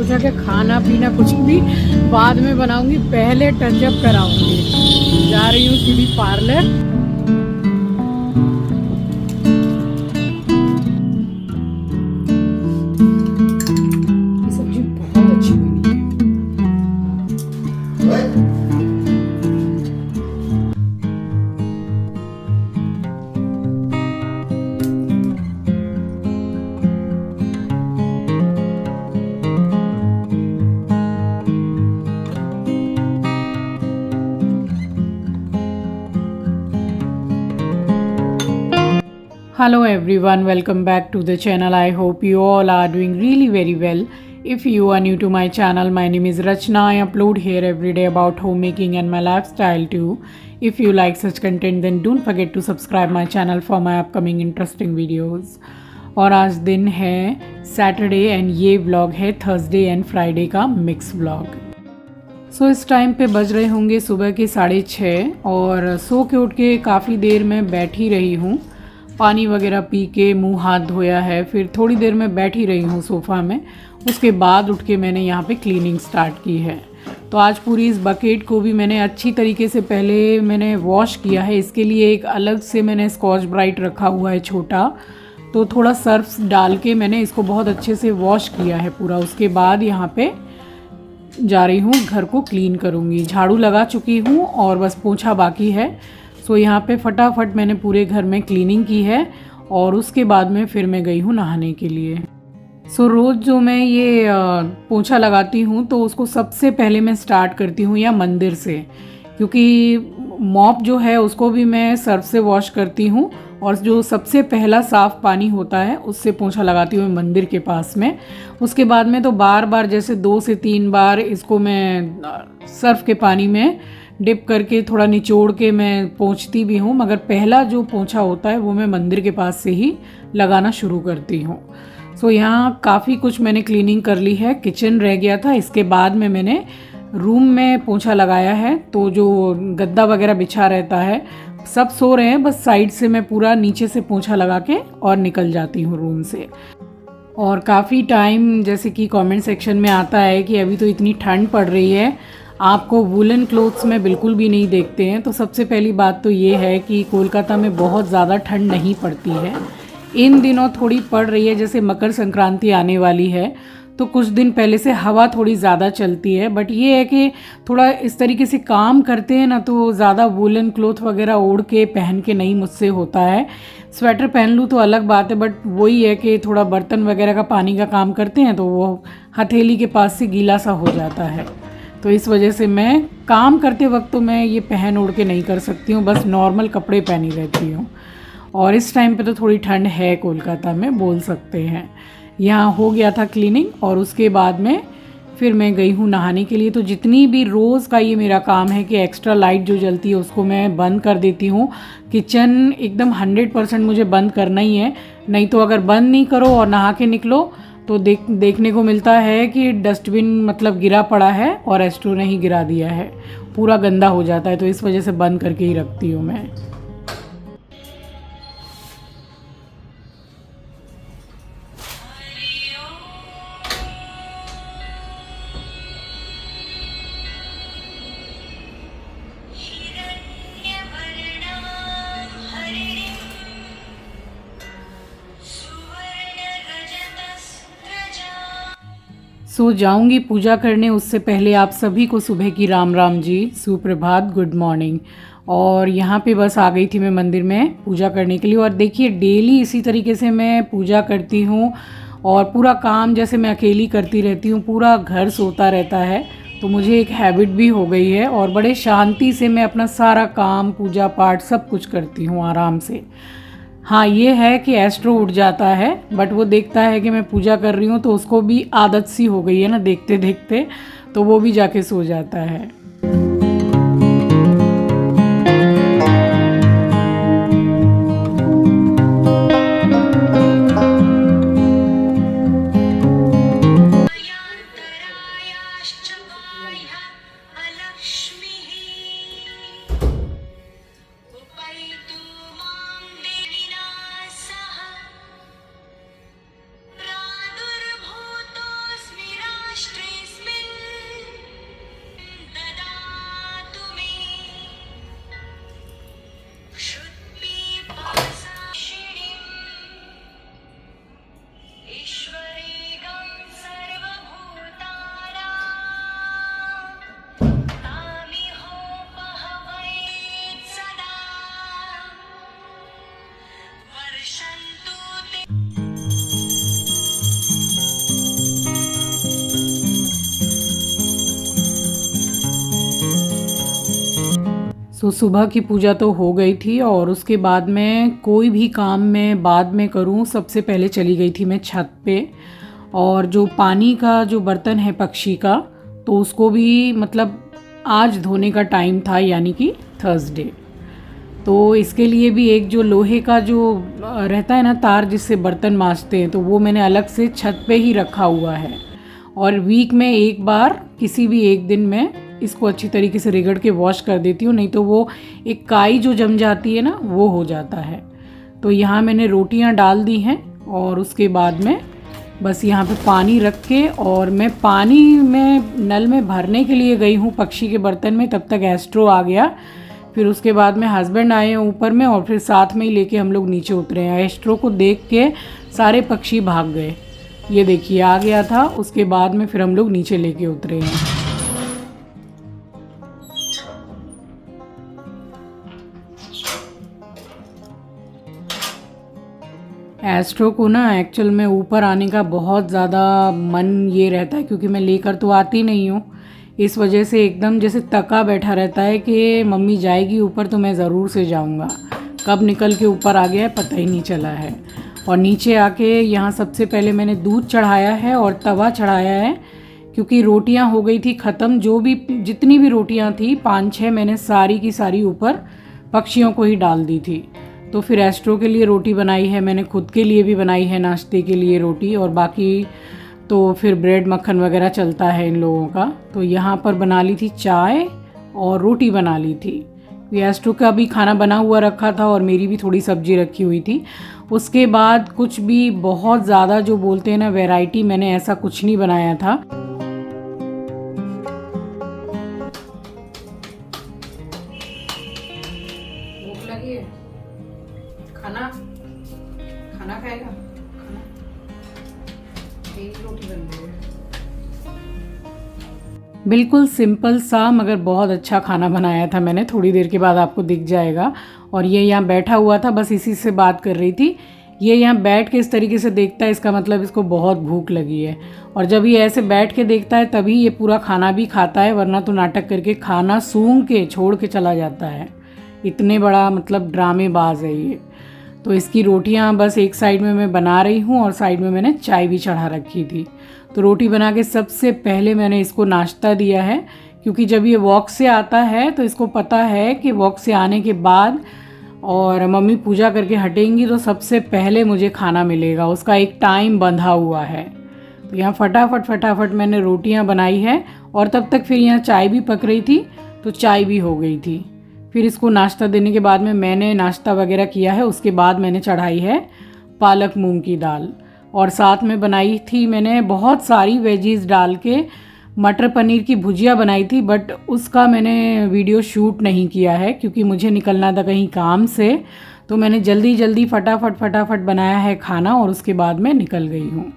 सोचा कि खाना पीना कुछ भी बाद में बनाऊंगी, पहले टच अप कराऊंगी। जा रही हूँ सीधी पार्लर। सब्जी बहुत अच्छी बनी है। Hello everyone, welcome back to the channel. I hope you all are doing really very well. If you are new to my channel, my name is Rachna. I upload here every day about homemaking and my lifestyle too. If you like such content then don't forget to subscribe my channel for my upcoming interesting videos. और आज दिन है Saturday and ये vlog है Thursday and Friday का mix vlog. सो इस time पे बज रहे होंगे सुबह के 6:30 और सो के उठ के काफ़ी देर में बैठी रही हूँ। पानी वगैरह पी के मुंह हाथ धोया है, फिर थोड़ी देर में बैठी रही हूँ सोफ़ा में। उसके बाद उठ के मैंने यहाँ पे क्लीनिंग स्टार्ट की है। तो आज पूरी इस बकेट को भी मैंने अच्छी तरीके से पहले मैंने वॉश किया है। इसके लिए एक अलग से मैंने स्कॉच ब्राइट रखा हुआ है छोटा, तो थोड़ा सर्फ डाल के मैंने इसको बहुत अच्छे से वॉश किया है पूरा। उसके बाद यहाँ पे जा रही हूँ, घर को क्लीन करूँगी। झाड़ू लगा चुकी हूँ और बस पोंछा बाकी है। सो यहाँ पे फटाफट मैंने पूरे घर में क्लीनिंग की है और उसके बाद में फिर मैं गई हूँ नहाने के लिए। सो रोज़ जो मैं ये पोंछा लगाती हूँ तो उसको सबसे पहले मैं स्टार्ट करती हूँ या मंदिर से, क्योंकि मॉप जो है उसको भी मैं सर्फ से वॉश करती हूँ और जो सबसे पहला साफ़ पानी होता है उससे पोंछा लगाती हूँ मंदिर के पास में। उसके बाद में तो बार बार जैसे 2 से 3 बार इसको मैं सर्फ के पानी में डिप करके थोड़ा निचोड़ के मैं पोंछती भी हूँ, मगर पहला जो पोंछा होता है वो मैं मंदिर के पास से ही लगाना शुरू करती हूँ। सो यहाँ काफ़ी कुछ मैंने क्लीनिंग कर ली है। किचन रह गया था, इसके बाद में मैंने रूम में पोंछा लगाया है। तो जो गद्दा वगैरह बिछा रहता है, सब सो रहे हैं, बस साइड से मैं पूरा नीचे से पोंछा लगा के और निकल जाती हूँ रूम से। और काफ़ी टाइम जैसे कि कमेंट सेक्शन में आता है कि अभी तो इतनी ठंड पड़ रही है, आपको वुलन क्लोथ्स में बिल्कुल भी नहीं देखते हैं। तो सबसे पहली बात तो ये है कि कोलकाता में बहुत ज़्यादा ठंड नहीं पड़ती है। इन दिनों थोड़ी पड़ रही है, जैसे मकर संक्रांति आने वाली है तो कुछ दिन पहले से हवा थोड़ी ज़्यादा चलती है। बट ये है कि थोड़ा इस तरीके से काम करते हैं ना, तो ज़्यादा वुलन क्लोथ वगैरह ओढ़ के पहन के नहीं मुझसे होता है। स्वेटर पहन लूँ तो अलग बात है, बट वही है कि थोड़ा बर्तन वगैरह का पानी का काम करते हैं तो वो हथेली के पास से गीला सा हो जाता है। तो इस वजह से मैं काम करते वक्त तो मैं ये पहन ओढ़ के नहीं कर सकती हूँ, बस नॉर्मल कपड़े पहनी रहती हूँ। और इस टाइम पे तो थोड़ी ठंड है कोलकाता में, बोल सकते हैं। यहाँ हो गया था क्लीनिंग और उसके बाद में फिर मैं गई हूँ नहाने के लिए। तो जितनी भी रोज़ का ये मेरा काम है कि एक्स्ट्रा लाइट जो जलती है उसको मैं बंद कर देती हूँ। किचन एकदम 100% मुझे बंद करना ही है, नहीं तो अगर बंद नहीं करो और नहा के निकलो तो देखने को मिलता है कि डस्टबिन मतलब गिरा पड़ा है और एस्ट्रो ने ही गिरा दिया है, पूरा गंदा हो जाता है। तो इस वजह से बंद करके ही रखती हूँ मैं। सो जाऊंगी पूजा करने, उससे पहले आप सभी को सुबह की राम राम जी, सुप्रभात, गुड मॉर्निंग। और यहाँ पे बस आ गई थी मैं मंदिर में पूजा करने के लिए। और देखिए डेली इसी तरीके से मैं पूजा करती हूँ और पूरा काम जैसे मैं अकेली करती रहती हूँ, पूरा घर सोता रहता है, तो मुझे एक हैबिट भी हो गई है। और बड़े शांति से मैं अपना सारा काम पूजा पाठ सब कुछ करती हूँ आराम से। हाँ ये है कि एस्ट्रो उठ जाता है, बट वो देखता है कि मैं पूजा कर रही हूँ तो उसको भी आदत सी हो गई है ना देखते देखते, तो वो भी जाके सो जाता है। प्रादुर्भूतोऽस्मि राष्ट्रे तो सुबह की पूजा तो हो गई थी और उसके बाद में कोई भी काम मैं बाद में करूं, सबसे पहले चली गई थी मैं छत पे। और जो पानी का जो बर्तन है पक्षी का, तो उसको भी मतलब आज धोने का टाइम था, यानी कि थर्सडे। तो इसके लिए भी एक जो लोहे का जो रहता है ना तार जिससे बर्तन मांजते हैं, तो वो मैंने अलग से छत पे ही रखा हुआ है। और वीक में एक बार किसी भी एक दिन में इसको अच्छी तरीके से रगड़ के वॉश कर देती हूँ, नहीं तो वो एक काई जो जम जाती है ना, वो हो जाता है। तो यहाँ मैंने रोटियाँ डाल दी हैं और उसके बाद में बस यहाँ पे पानी रख के, और मैं पानी में नल में भरने के लिए गई हूँ पक्षी के बर्तन में, तब तक एस्ट्रो आ गया। फिर उसके बाद में हस्बैंड आए हैं ऊपर में और फिर साथ में ही लेके हम लोग नीचे उतरे हैं। एस्ट्रो को देख के सारे पक्षी भाग गए। ये देखिए आ गया था। उसके बाद में फिर हम लोग नीचे लेके उतरे हैं। एस्ट्रो को ना एक्चुअल में ऊपर आने का बहुत ज़्यादा मन ये रहता है, क्योंकि मैं लेकर तो आती नहीं हूँ। इस वजह से एकदम जैसे तका बैठा रहता है कि मम्मी जाएगी ऊपर तो मैं ज़रूर से जाऊँगा। कब निकल के ऊपर आ गया है पता ही नहीं चला है। और नीचे आके यहाँ सबसे पहले मैंने दूध चढ़ाया है और तवा चढ़ाया है, क्योंकि रोटियाँ हो गई थी ख़त्म। जो भी जितनी भी रोटियाँ थी 5-6 मैंने सारी की सारी ऊपर पक्षियों को ही डाल दी थी। तो फिर एस्ट्रो के लिए रोटी बनाई है मैंने, खुद के लिए भी बनाई है नाश्ते के लिए रोटी, और बाकी तो फिर ब्रेड मक्खन वगैरह चलता है इन लोगों का। तो यहाँ पर बना ली थी चाय और रोटी बना ली थी। एस्ट्रो का भी खाना बना हुआ रखा था और मेरी भी थोड़ी सब्जी रखी हुई थी। उसके बाद कुछ भी बहुत ज़्यादा जो बोलते हैं ना वैरायटी, मैंने ऐसा कुछ नहीं बनाया था। भूख लगी है, खाना खाएगा, रोटी बन गई है। बिल्कुल सिंपल सा मगर बहुत अच्छा खाना बनाया था मैंने, थोड़ी देर के बाद आपको दिख जाएगा। और ये यहाँ बैठा हुआ था, बस इसी से बात कर रही थी। ये यहाँ बैठ के इस तरीके से देखता है, इसका मतलब इसको बहुत भूख लगी है। और जब ये ऐसे बैठ के देखता है तभी ये पूरा खाना भी खाता है, वरना तो नाटक करके खाना सूंघ के छोड़ के चला जाता है। इतने बड़ा मतलब ड्रामेबाज है ये। तो इसकी रोटियां बस एक साइड में मैं बना रही हूँ और साइड में मैंने चाय भी चढ़ा रखी थी। तो रोटी बना के सबसे पहले मैंने इसको नाश्ता दिया है, क्योंकि जब ये वॉक से आता है तो इसको पता है कि वॉक से आने के बाद और मम्मी पूजा करके हटेंगी तो सबसे पहले मुझे खाना मिलेगा। उसका एक टाइम बंधा हुआ है। तो यहाँ फटाफट मैंने रोटियाँ बनाई है और तब तक फिर यहाँ चाय भी पक रही थी, तो चाय भी हो गई थी। फिर इसको नाश्ता देने के बाद में मैंने नाश्ता वगैरह किया है। उसके बाद मैंने चढ़ाई है पालक मूंग की दाल, और साथ में बनाई थी मैंने बहुत सारी वेजीज डाल के मटर पनीर की भुजिया बनाई थी, बट उसका मैंने वीडियो शूट नहीं किया है क्योंकि मुझे निकलना था कहीं काम से। तो मैंने जल्दी फटाफट बनाया है खाना और उसके बाद मैं निकल गई हूँ।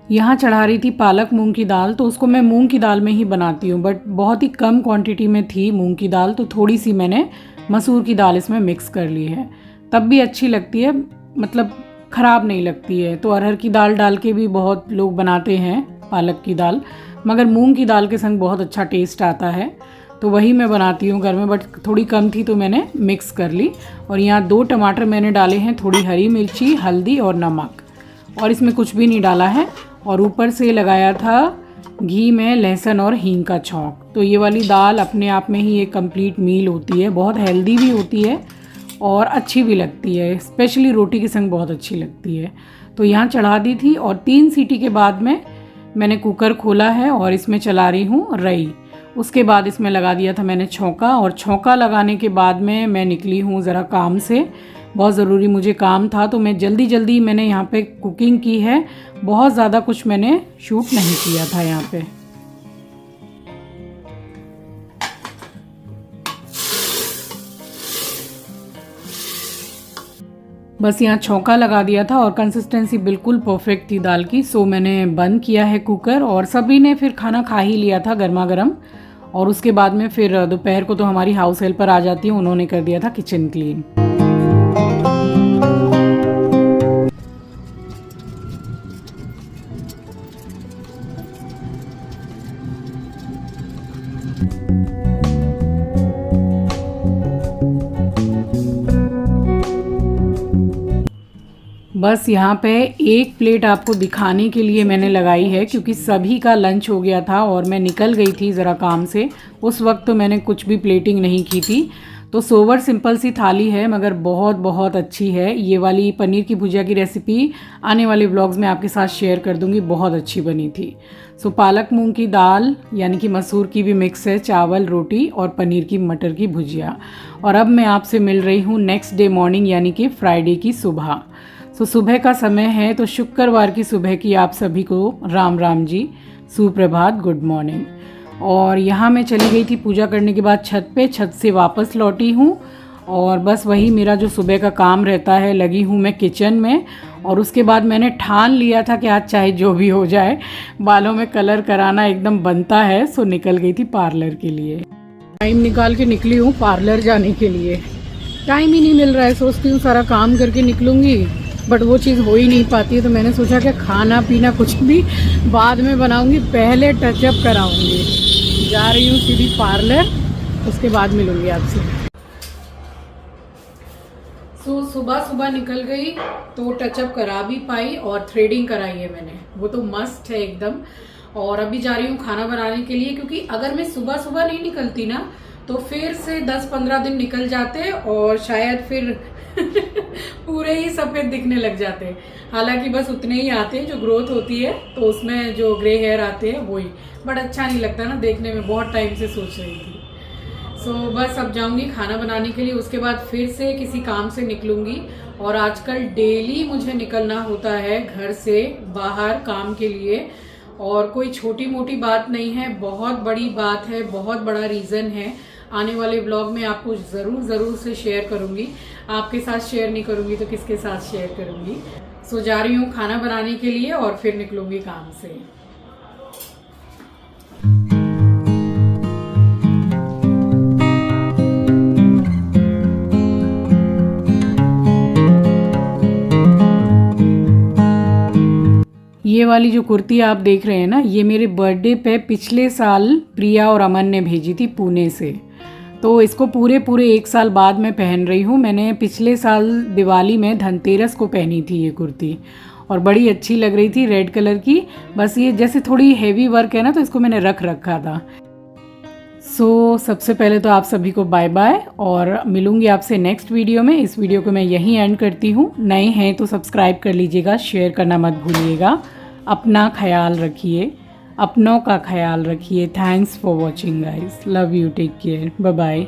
यहाँ चढ़ा रही थी पालक मूंग की दाल, तो उसको मैं मूंग की दाल में ही बनाती हूँ, बट बहुत ही कम क्वांटिटी में थी मूंग की दाल, तो थोड़ी सी मैंने मसूर की दाल इसमें मिक्स कर ली है। तब भी अच्छी लगती है, मतलब ख़राब नहीं लगती है। तो अरहर की दाल डाल के भी बहुत लोग बनाते हैं पालक की दाल, मगर मूंग की दाल के संग बहुत अच्छा टेस्ट आता है। तो वही मैं बनाती हूँ घर में, बट थोड़ी कम थी तो मैंने मिक्स कर ली। और यहाँ 2 टमाटर मैंने डाले हैं, थोड़ी हरी मिर्ची, हल्दी और नमक, और इसमें कुछ भी नहीं डाला है। और ऊपर से लगाया था घी में लहसुन और हींग का छौंक। तो ये वाली दाल अपने आप में ही एक कंप्लीट मील होती है, बहुत हेल्दी भी होती है और अच्छी भी लगती है, स्पेशली रोटी के संग बहुत अच्छी लगती है। तो यहाँ चढ़ा दी थी और 3 सीटी के बाद में मैंने कुकर खोला है और इसमें चला रही हूँ रई। उसके बाद इसमें लगा दिया था मैंने छौंका, और छौंका लगाने के बाद में मैं निकली हूँ ज़रा काम से। बहुत ज़रूरी मुझे काम था, तो मैं जल्दी मैंने यहाँ पे कुकिंग की है। बहुत ज़्यादा कुछ मैंने शूट नहीं किया था यहाँ पे। बस यहाँ छौंका लगा दिया था और कंसिस्टेंसी बिल्कुल परफेक्ट थी दाल की। सो मैंने बंद किया है कुकर और सभी ने फिर खाना खा ही लिया था गर्मा गर्म। और उसके बाद में फिर दोपहर को तो हमारी हाउस हेल्पर आ जाती है, उन्होंने कर दिया था किचन क्लीन। बस यहाँ पे एक प्लेट आपको दिखाने के लिए मैंने लगाई है, क्योंकि सभी का लंच हो गया था और मैं निकल गई थी ज़रा काम से। उस वक्त तो मैंने कुछ भी प्लेटिंग नहीं की थी। तो सोवर सिंपल सी थाली है मगर बहुत बहुत अच्छी है। ये वाली पनीर की भुजिया की रेसिपी आने वाले व्लॉग्स में आपके साथ शेयर कर दूँगी, बहुत अच्छी बनी थी। सो पालक मूंग की दाल यानी कि मसूर की भी मिक्स है, चावल रोटी और पनीर की मटर की भुजिया। और अब मैं आपसे मिल रही हूँ नेक्स्ट डे मॉर्निंग यानी कि फ्राइडे की सुबह। तो सुबह का समय है, तो शुक्रवार की सुबह की आप सभी को राम राम जी, सुप्रभात, गुड मॉर्निंग। और यहाँ मैं चली गई थी पूजा करने के बाद छत पे, छत से वापस लौटी हूँ और बस वही मेरा जो सुबह का काम रहता है, लगी हूँ मैं किचन में। और उसके बाद मैंने ठान लिया था कि आज चाहे जो भी हो जाए, बालों में कलर कराना एकदम बनता है। सो निकल गई थी पार्लर के लिए। टाइम निकाल के निकली हूँ पार्लर जाने के लिए। टाइम ही नहीं मिल रहा है, सोचती हूँ सारा काम करके निकलूँगी बट वो चीज़ हो ही नहीं पाती है। तो मैंने सोचा कि खाना पीना कुछ भी बाद में बनाऊंगी, पहले टचअप कराऊंगी। जा रही हूँ सीधी पार्लर, उसके बाद मिलूंगी आपसे। तो सुबह सुबह निकल गई तो टचअप करा भी पाई और थ्रेडिंग कराई है मैंने, वो तो मस्त है एकदम। और अभी जा रही हूँ खाना बनाने के लिए, क्योंकि अगर मैं सुबह सुबह नहीं निकलती ना तो फिर से 10-15 दिन निकल जाते और शायद फिर पूरे ही सफेद दिखने लग जाते हैं। हालांकि बस उतने ही आते हैं जो ग्रोथ होती है, तो उसमें जो ग्रे हेयर आते हैं वही, बट अच्छा नहीं लगता ना देखने में। बहुत टाइम से सोच रही थी। सो बस अब जाऊंगी खाना बनाने के लिए, उसके बाद फिर से किसी काम से निकलूंगी। और आजकल डेली मुझे निकलना होता है घर से बाहर काम के लिए, और कोई छोटी मोटी बात नहीं है, बहुत बड़ी बात है, बहुत बड़ा रीज़न है। आने वाले ब्लॉग में आपको ज़रूर से शेयर करूंगी। आपके साथ शेयर नहीं करूंगी तो किसके साथ शेयर करूंगी। सो जा रही हूँ खाना बनाने के लिए और फिर निकलूंगी काम से। ये वाली जो कुर्ती आप देख रहे हैं ना, ये मेरे बर्थडे पे पिछले साल प्रिया और अमन ने भेजी थी पुणे से। तो इसको पूरे 1 साल बाद मैं पहन रही हूँ। मैंने पिछले साल दिवाली में धनतेरस को पहनी थी ये कुर्ती और बड़ी अच्छी लग रही थी, रेड कलर की। बस ये जैसे थोड़ी हेवी वर्क है ना, तो इसको मैंने रख रखा था। सो सबसे पहले तो आप सभी को बाय बाय और मिलूंगी आपसे नेक्स्ट वीडियो में। इस वीडियो को मैं यहीं एंड करती हूँ। नए हैं तो सब्सक्राइब कर लीजिएगा, शेयर करना मत भूलिएगा। अपना ख्याल रखिए, अपनों का ख्याल रखिए। Thanks for watching guys, love you, take care, bye bye.